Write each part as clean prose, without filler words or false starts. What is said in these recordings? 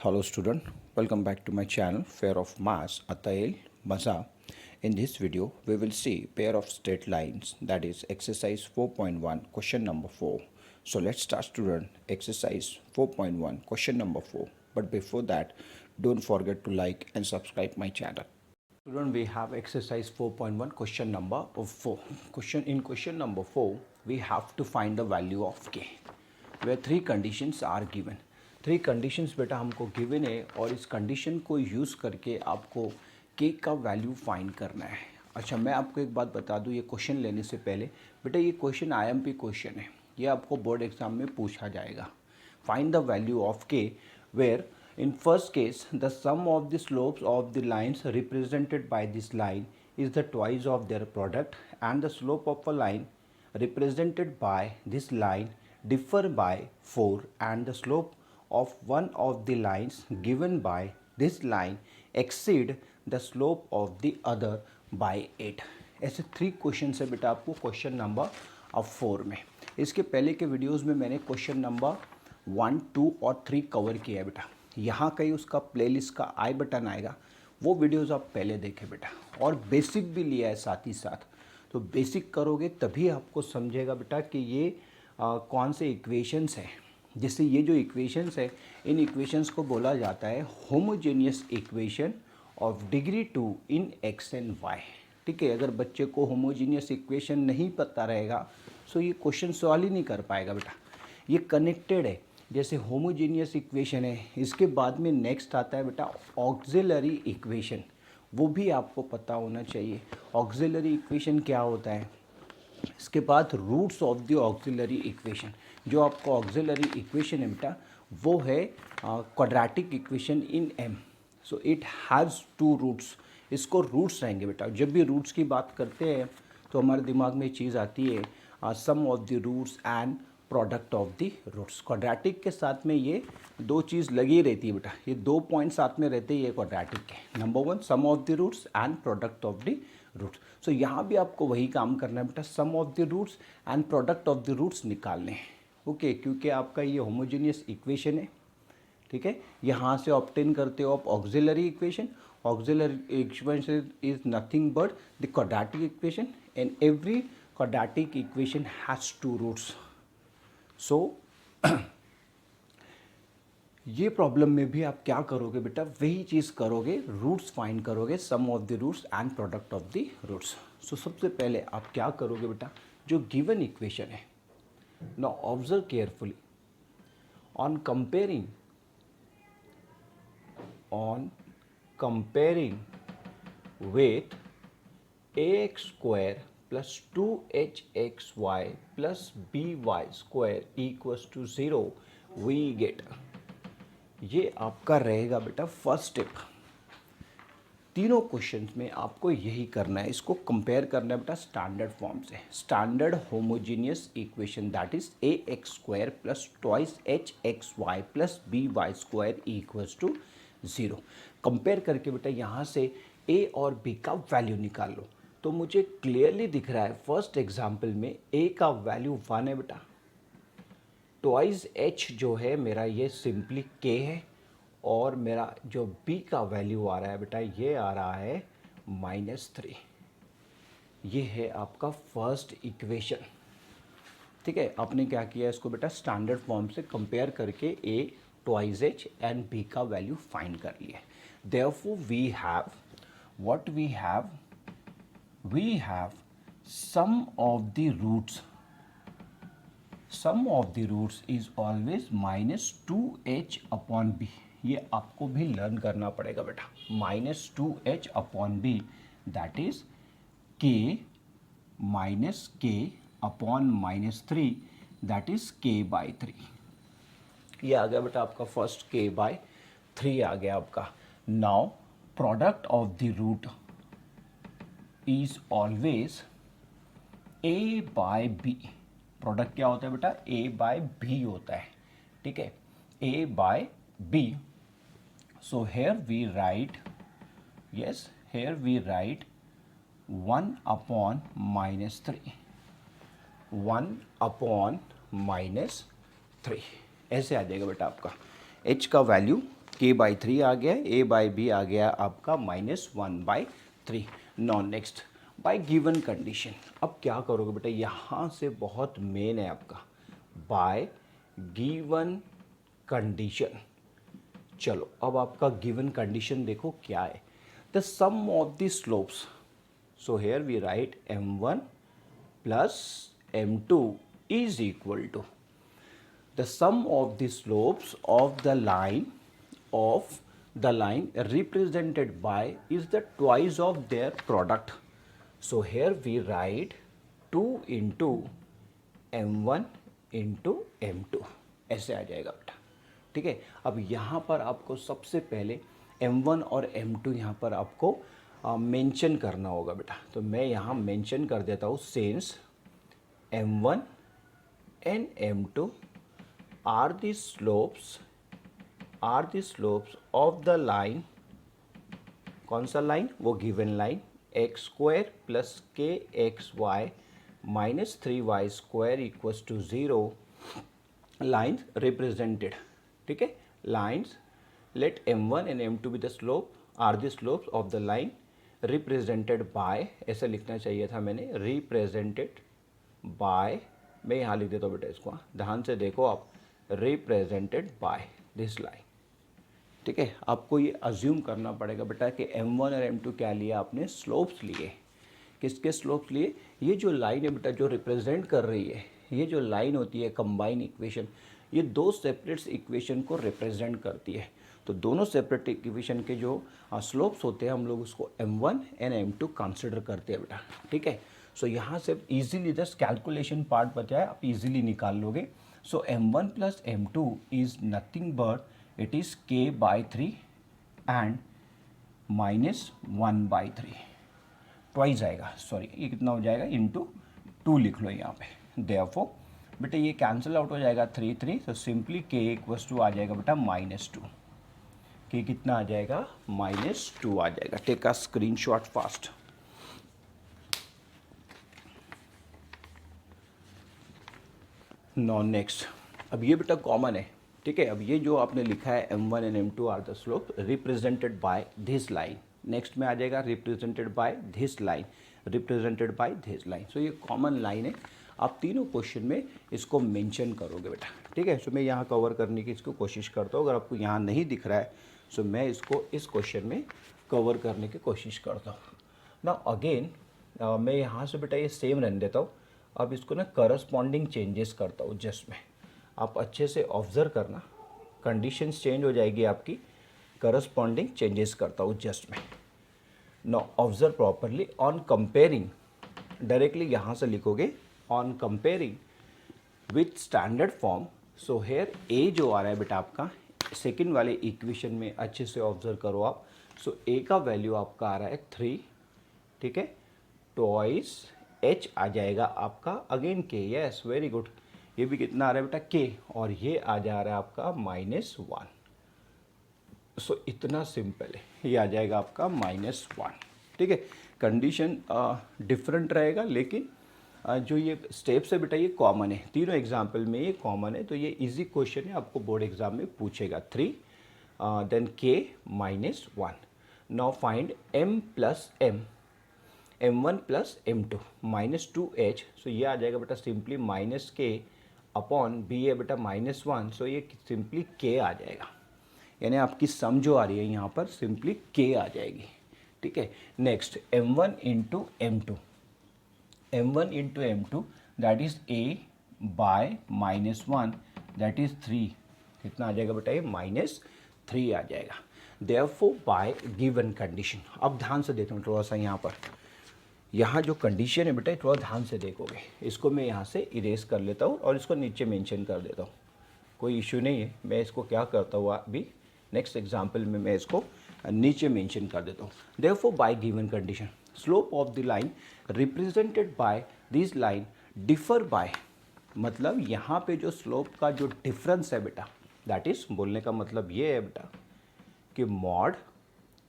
Hello student, welcome back to my channel Fair of Mass Atail Maza. In this video we will see pair of straight lines, that is exercise 4.1 question number 4. So let's start student, exercise 4.1 question number 4. But before that, don't forget to like and subscribe my channel. Student, we have exercise 4.1 question number 4. Question number 4 we have to find the value of k where three conditions are given. Three conditions बेटा हमको given है और इस condition को use करके आपको के का वैल्यू फाइंड करना है. अच्छा, मैं आपको एक बात बता दूं, ये क्वेश्चन लेने से पहले बेटा ये क्वेश्चन आईएमपी क्वेश्चन है, ये आपको बोर्ड एग्जाम में पूछा जाएगा. फाइंड द वैल्यू ऑफ के where in first case the sum of the slopes of the lines represented by this line is the twice of their product, and the slope of a line represented by this line differ by 4, and the slope of one of the lines given by this line exceed the slope of the other by 8. ऐसे three question है बेटा आपको question number 4 में. इसके पहले के videos में मैंने क्वेश्चन नंबर 1, 2 और 3 कवर किया है बेटा. यहाँ कहीं उसका प्लेलिस्ट का आई बटन आएगा, वो वीडियोस आप पहले देखें बेटा. और बेसिक भी लिया है साथ ही साथ, तो बेसिक करोगे तभी आपको समझेगा बेटा कि ये कौन से इक्वेशंस हैं. जैसे ये जो इक्वेशंस है, इन इक्वेशंस को बोला जाता है homogeneous equation of degree 2 in x and y. ठीक है, अगर बच्चे को होमोजेनियस इक्वेशन नहीं पता रहेगा तो ये क्वेश्चन सॉल्व ही नहीं कर पाएगा बेटा. ये कनेक्टेड है. जैसे होमोजेनियस इक्वेशन है, इसके बाद में नेक्स्ट आता है बेटा ऑक्सिलरी इक्वेशन. वो भी आपको पता होना चाहिए ऑक्सिलरी इक्वेशन क्या होता है. इसके बाद roots of the auxiliary equation. जो आपको ऑक्सिलरी इक्वेशन है बेटा वो है quadratic equation in m. So it has two roots. इसको रूट्स रहेंगे बेटा. जब भी रूट्स की बात करते हैं तो हमारे दिमाग में चीज़ आती है sum of the roots and product of the roots. Quadratic के साथ में ये दो चीज़ लगी रहती है बेटा. ये दो पॉइंट साथ में रहते हैं ये क्वाड्रेटिक के. Number 1 sum of the roots and product of the roots. So यहाँ भी आपको वही काम करना है बेटा, sum of the roots and product of the roots निकालने हैं. ओके, क्योंकि आपका ये होमोजेनियस इक्वेशन है. ठीक है, यहाँ से ऑब्टेन करते हो आप auxiliary equation. Auxiliary equation is nothing but the quadratic equation, and every quadratic equation has two roots. So ये प्रॉब्लम में भी आप क्या करोगे बेटा, वही चीज़ करोगे, रूट्स फाइंड करोगे, sum of the roots and product of the roots. So सबसे पहले आप क्या करोगे बेटा, जो गिवन इक्वेशन है, now observe carefully. On comparing with ax square plus 2hxy plus by square equals to 0 we get. ये आपका रहेगा बेटा फर्स्ट स्टेप. तीनों क्वेश्चंस में आपको यही करना है, इसको कंपेयर करना है बेटा स्टैंडर्ड फॉर्म से. Standard homogeneous equation that is ax square plus twice hxy plus by square equals to 0. Compare करके बेटा यहाँ से a और b का वैल्यू निकाल लो. तो मुझे क्लियरली दिख रहा है फर्स्ट एग्जाम्पल में a का वैल्यू 1 है बेटा. ट्वाइस h जो है मेरा ये सिंपली k है, और मेरा जो b का वैल्यू आ रहा है बेटा ये आ रहा है -3. ये है आपका फर्स्ट इक्वेशन. ठीक है, आपने क्या किया इसको बेटा स्टैंडर्ड फॉर्म से कंपेयर करके a twice h and b का वैल्यू फाइंड कर लिया. Therefore we have what we have sum of the roots. Sum of the roots is always -2h upon b. ये आपको भी लर्न करना पड़ेगा बेटा. -2h upon b that is k minus k upon -3 that is k by 3. ये आ गया बेटा आपका फर्स्ट k by 3 आ गया आपका. Now product of the root is always a by b. Product क्या होता है बेटा, a by b होता है. ठीक है, a by b. so here we write 1 upon -3. 1 upon -3 ऐसे आ जाएगा बेटा आपका. h का वैल्यू k/3 आ गया, a/b आ गया आपका -1/3। नॉ नेक्स्ट बाय गिवन कंडीशन। अब क्या करोगे बेटा, यहाँ से बहुत मेन है आपका बाय गिवन कंडीशन। चलो अब आपका गिवन कंडीशन देखो क्या है, the sum of the slopes. So here we write m1 plus m2 is equal to the sum of the slopes of the line represented by is the twice of their product. So here we write 2 into m1 into m2 ऐसे आ जाएगा बेटा। ठीक है, अब यहाँ पर आपको सबसे पहले m1 और m2 यहाँ पर आपको मेंशन करना होगा बेटा। तो मैं यहाँ मेंशन कर देता हूँ, since m1 and m2 are the slopes of the line। कौन सा लाइन, वो given line x² plus k x y minus 3y² equals to 0 lines represented. ठीक है, lines let m1 and m2 be the slope are the slopes of the line represented by, ऐसा लिखना चाहिए था मैंने, रिप्रेजेंटेड बाय, मैं यहाँ लिख देता हूँ बेटा इसको, ध्यान से देखो आप, रिप्रेजेंटेड बाय दिस लाइन। ठीक है, आपको ये अज्यूम करना पड़ेगा बेटा कि m1 और m2 क्या लिया आपने, स्लोप्स लिए। किसके स्लोप्स लिए, ये जो लाइन है बेटा जो रिप्रेजेंट कर रही है, ये जो लाइन होती है कंबाइन इक्वेशन, ये दो सेपरेट इक्वेशन को रिप्रेजेंट करती है। तो दोनों सेपरेट इक्वेशन के जो स्लोप्स होते हैं हम लोग उसको m1 एंड m2 कंसिडर करते हैं बेटा। ठीक है, सो यहाँ से इजीली जस्ट कैलकुलेशन पार्ट बचा है, आप इजीली निकाल लोगे। So m1 plus m2 is nothing but it is k/3 and -1/3 twice आएगा, सॉरी ये कितना हो जाएगा, इंटू 2 लिख लो यहाँ पे। देयरफॉर बेटा ये कैंसिल आउट हो जाएगा 3 3, तो सिंपली k इक्वल्स टू आ जाएगा बेटा -2। k कितना आ जाएगा, -2 आ जाएगा। Take a screenshot fast. Now next, अब ये बेटा कॉमन है। ठीक है, अब ये जो आपने लिखा है m1 and m2 are the slope represented by this line, next में आ जाएगा represented by this line, represented by this line. So ये कॉमन लाइन है, आप तीनों क्वेश्चन में इसको मेंशन करोगे बेटा। ठीक है, सो मैं यहाँ कवर करने की इसको कोशिश करता हूँ, अगर आपको यहाँ नहीं दिख रहा है सो मैं इसको इस क्वेश्चन में कवर करने की कोशिश करता हूँ। ना अगेन मैं यहाँ से बेटा ये सेम रहने देता हूँ, अब इसको ना करस्पॉन्डिंग चेंजेस करता हूँ जस्ट में, आप अच्छे से ऑब्जर्व करना, कंडीशंस चेंज हो जाएगी आपकी, करस्पॉन्डिंग चेंजेस करता हूँ जस्ट में। No observe properly, on comparing, directly यहाँ से लिखोगे on comparing with standard form. So here a जो आ रहा है बेटा आपका सेकेंड वाले इक्वेशन में, अच्छे से ऑब्जर्व करो आप। सो ए का वैल्यू आपका आ रहा है 3, ठीक है, ट्वाइस h आ जाएगा आपका again k, yes very good, ये भी कितना आ रहा है बेटा k, और ये आ जा रहा है आपका -1। सो इतना सिंपल है, ये आ जाएगा आपका -1। ठीक है, कंडीशन डिफरेंट रहेगा लेकिन जो ये स्टेप्स है बेटा ये कॉमन है, तीनों एग्जाम्पल में ये कॉमन है। तो ये इजी क्वेश्चन है, आपको बोर्ड एग्जाम में पूछेगा। 3 then k -1। Now find m plus m1 plus m2 -2h। So ये आ जाएगा बेटा सिंपली -k अपॉन b है बेटा -1, सो ये सिंपली k आ जाएगा, यानी आपकी सम जो आ रही है यहाँ पर सिंपली k आ जाएगी। ठीक है, next m1 into m2, m1 into m2 that is a by -1 that is 3, कितना आ जाएगा बेटा ये -3 आ जाएगा। देयरफॉर बाय गिवन कंडीशन, अब ध्यान से देता हूँ थोड़ा सा यहाँ पर, यहाँ जो कंडीशन है बेटा थोड़ा ध्यान से देखोगे, इसको मैं यहाँ से इरेज कर लेता हूँ और इसको नीचे मेंशन कर देता हूँ, कोई इशू नहीं है। मैं इसको क्या करता हूँ अभी नेक्स्ट एग्जांपल में मैं इसको नीचे मेंशन कर देता हूँ। Therefore by given condition slope of the line represented by this line differ by, मतलब यहाँ पे जो स्लोप का जो डिफरेंस है बेटा, दैट इज बोलने का मतलब ये है बेटा कि mod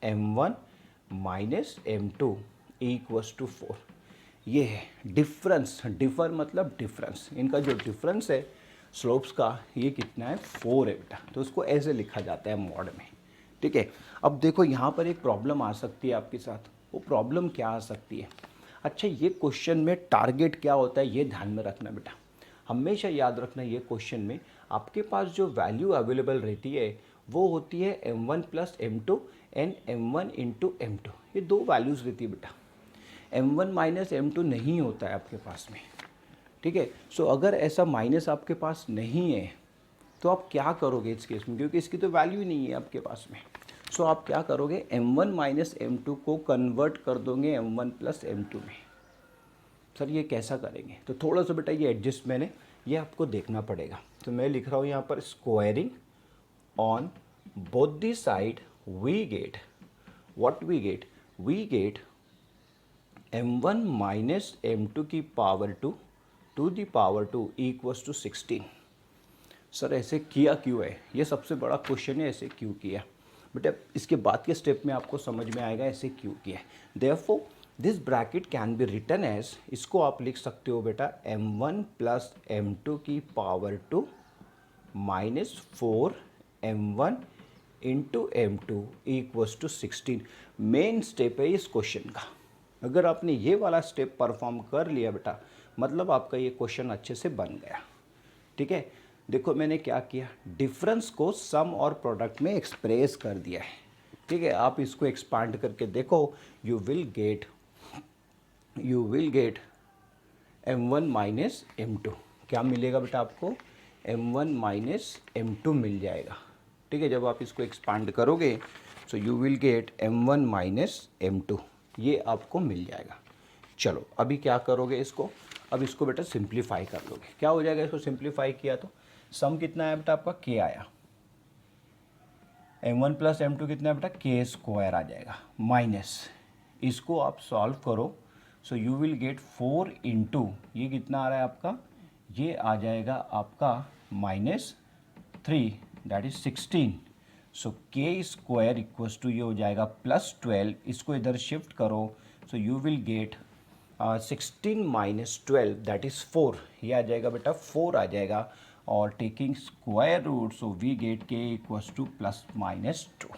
m1 minus m2 equals to 4, ये है डिफरेंस। डिफर मतलब डिफरेंस, इनका जो डिफरेंस है स्लोप्स का ये कितना है 4 है बेटा, तो उसको ऐसे लिखा जाता है मॉड में। ठीक है, अब देखो यहाँ पर एक प्रॉब्लम आ सकती है आपके साथ। वो प्रॉब्लम क्या आ सकती है? अच्छा, ये क्वेश्चन में टारगेट क्या होता है ये ध्यान में रखना बेटा। हमेशा याद रखना ये क्वेश्चन में आपके पास जो वैल्यू अवेलेबल रहती है वो होती है m1 plus m2 and m1 into m2। ये दो वैल्यूज़ रहती है बेटा, m1 माइनस m2 नहीं होता है आपके पास में। ठीक है, सो अगर ऐसा माइनस आपके पास नहीं है तो आप क्या करोगे इस केस में, क्योंकि इसकी तो वैल्यू ही नहीं है आपके पास में। सो आप क्या करोगे, m1 माइनस m2 को कन्वर्ट कर दोगे m1 प्लस m2 में। सर ये कैसा करेंगे? तो थोड़ा सा बेटा ये एडजस्टमेंट है, ये आपको देखना पड़ेगा। तो मैं लिख रहा हूँ यहाँ पर squaring on both the side we get what we get m1 minus m2 की power 2 to the power 2 equals to 16। Sir ऐसे किया क्यों है? ये सबसे बड़ा क्वेश्चन है, ऐसे क्यों किया बेटा। इसके बाद के स्टेप में आपको समझ में आएगा ऐसे क्यों किया है। Therefore this bracket can be written as, इसको आप लिख सकते हो बेटा m1 प्लस m2 की power 2 minus 4 m1 into m2 equals to 16। Main step है इस क्वेश्चन का। अगर आपने ये वाला स्टेप परफॉर्म कर लिया बेटा, मतलब आपका ये क्वेश्चन अच्छे से बन गया। ठीक है, देखो मैंने क्या किया, डिफरेंस को सम और प्रोडक्ट में एक्सप्रेस कर दिया है। ठीक है, आप इसको एक्सपांड करके देखो, you will gate m1 minus m2। क्या मिलेगा बेटा आपको? m1 माइनस m2 मिल जाएगा। ठीक है, जब आप इसको एक्सपांड करोगे सो you will gate m1 minus m2, ये आपको मिल जाएगा। चलो अभी क्या करोगे इसको, अब इसको बेटा सिंप्लीफाई कर लोगे। क्या हो जाएगा इसको सिंप्लीफाई किया तो? सम कितना आया बेटा आपका? k आया। m1 प्लस m2 कितना है बेटा? k स्क्वायर आ जाएगा, माइनस इसको आप सॉल्व करो। So you will gate 4 into ये कितना आ रहा है आपका? ये आ जाएगा आपका -3 that is 16। So k square equals to ये हो जाएगा +12। इसको इधर शिफ्ट करो, so you will get 16 minus 12 that is 4। ये आ जाएगा बेटा 4 आ जाएगा, और taking square root so we get k equals to +-2।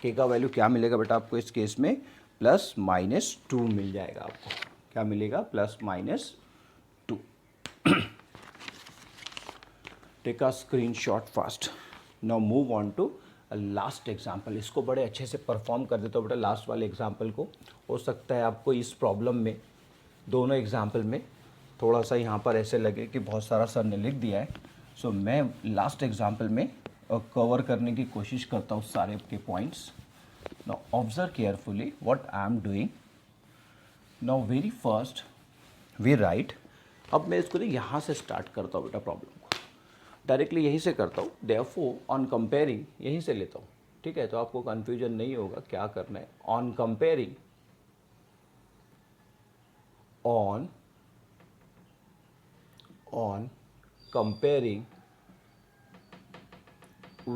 K का वैल्यू क्या मिलेगा बेटा आपको इस केस में? +-2 मिल जाएगा आपको। क्या मिलेगा? +-2। Take a screenshot fast. Now move on to last example. इसको बड़े अच्छे से परफॉर्म कर देता हूँ बेटा लास्ट वाले एग्जाम्पल को। हो सकता है आपको इस प्रॉब्लम में, दोनों एग्जाम्पल में थोड़ा सा यहाँ पर ऐसे लगे कि बहुत सारा सर ने लिख दिया है। सो मैं लास्ट एग्जाम्पल में कवर करने की कोशिश करता हूँ सारे के points. Now observe carefully what I am doing. Now very first we write. अब मैं इसको यहाँ से स्टार्ट करता हूँ बेटा, प्रॉब्लम को डायरेक्टली यहीं से करता हूँ। देयरफॉर ऑन कंपेयरिंग यहीं से लेता हूँ। ठीक है, तो आपको कन्फ्यूजन नहीं होगा क्या करना है। On comparing on comparing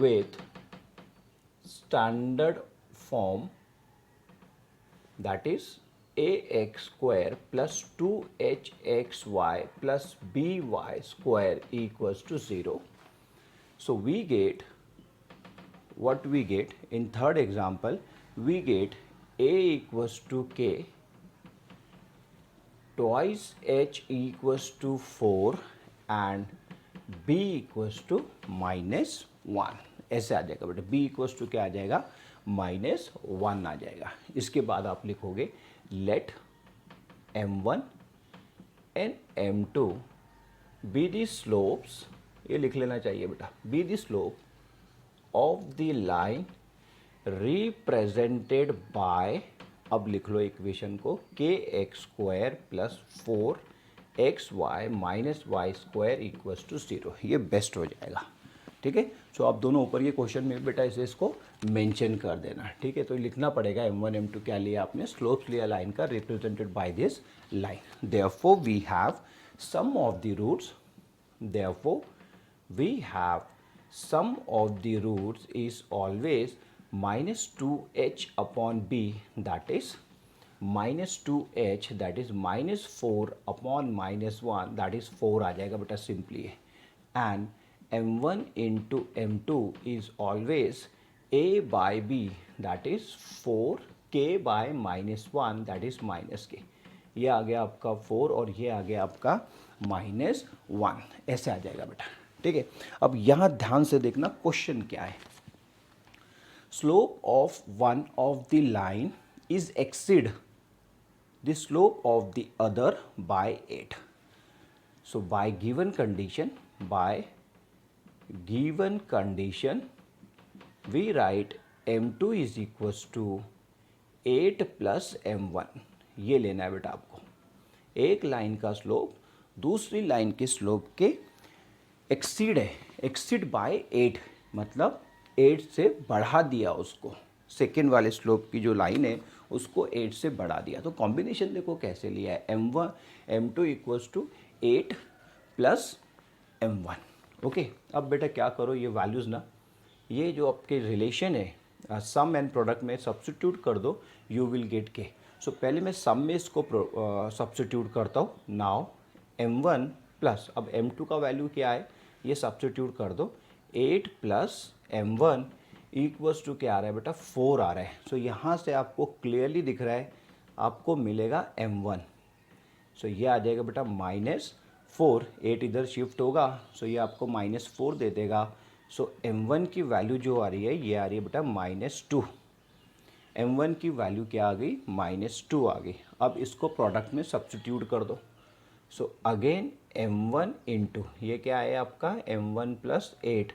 with standard form, that is ax square plus 2hxy plus by square equals to 0. So we get what we get in third example. We get a equals to k twice h equals to 4 and b equals to -1। ऐसे आ जाएगा बेटा, b equals to क्या आ जाएगा? -1 आ जाएगा। इसके बाद आप लिखोगे let m1 and m2 be the slopes, ये लिख लेना चाहिए बेटा, be the slope of the line represented by, अब लिख लो इक्वेशन को, k x square plus 4xy minus y square equals to 0। ये बेस्ट हो जाएगा। ठीक है, सो आप दोनों ऊपर ये क्वेश्चन में बेटा इसे इसको मेंशन कर देना। ठीक है, तो लिखना पड़ेगा m1 m2 क्या लिया आपने? स्लोप्स लिया लाइन का, represented by this line. Therefore we have sum of the roots, therefore we have sum of the roots is always -2h upon b, that is -2h, that is -4 upon -1, that is 4 आ जाएगा बेटा simply. and m1 into m2 is always a by b, that is 4k by -1, that is -k. ये आ गया आपका 4 और ये आ गया आपका -1, ऐसे आ जाएगा बेटा, ठीक है। अब यहाँ ध्यान से देखना क्वेश्चन क्या है। Slope of one of the line is exceed the slope of the other by 8. So by given condition, we write m2 is equals to 8 plus m1. ये लेना है बेटा आपको। एक लाइन का स्लोप दूसरी लाइन के स्लोप के एक्सीड है, एक्सीड बाय 8 मतलब 8 से बढ़ा दिया उसको, सेकेंड वाले स्लोप की जो लाइन है उसको 8 से बढ़ा दिया। तो कॉम्बिनेशन देखो कैसे लिया है, m2 equals to 8 plus m1। Okay, अब बेटा क्या करो, ये वैल्यूज़ ना, ये जो आपके रिलेशन है सम एंड प्रोडक्ट में सब्स्टिट्यूट कर दो, यू विल गेट के। सो पहले मैं सम में इसको सब्स्टिट्यूट करता हूँ। नाउ m1 प्लस, अब m2 का वैल्यू क्या है ये सब्स्टिट्यूट कर दो, 8 प्लस m1 इक्वल्स टू क्या आ रहा है बेटा, 4 आ रहा है। सो यहाँ से आपको क्लियरली दिख रहा है आपको मिलेगा m1। सो ये आ जाएगा बेटा -4, 8 इधर शिफ्ट होगा, सो ये आपको -4 दे देगा। सो m1 की वैल्यू जो आ रही है ये आ रही है बेटा -2। m1 की वैल्यू क्या आ गई, -2 आ गई। अब इसको प्रोडक्ट में सब्स्टिट्यूट कर दो। सो अगेन m1 इंटू ये क्या है आपका m1 plus 8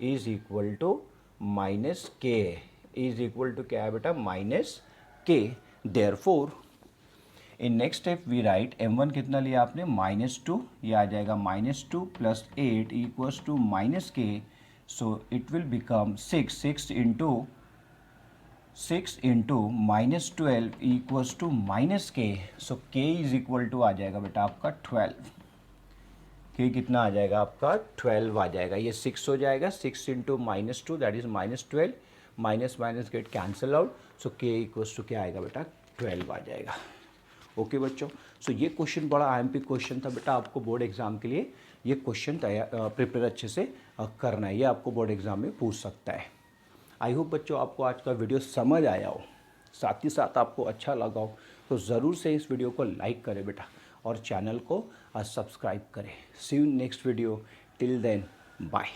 is equal to -k, is equal to क्या है बेटा -k। Therefore in next step we write m1 कितना लिया आपने -2, ये आ जाएगा -2 plus 8 equals to -k। So it will become 6 into -12 equals to -k। So k is equal to आ जाएगा बेटा आपका 12। k कितना आ जाएगा आपका 12 आ जाएगा, ये 6 हो जाएगा, 6 into -2 that is -12, minus minus get cancel out. So k equals to क्या आएगा बेटा 12 आ जाएगा। ओके बच्चों, सो ये क्वेश्चन बड़ा IMP क्वेश्चन था बेटा, आपको बोर्ड एग्जाम के लिए ये क्वेश्चन प्रिपेयर अच्छे से करना है, ये आपको बोर्ड एग्जाम में पूछ सकता है। आई होप बच्चों आपको आज का वीडियो समझ आया हो, साथ ही साथ आपको अच्छा लगा हो, तो ज़रूर से इस वीडियो को लाइक करें बेटा और चैनल को सब्सक्राइब करें। See you next video, till then bye.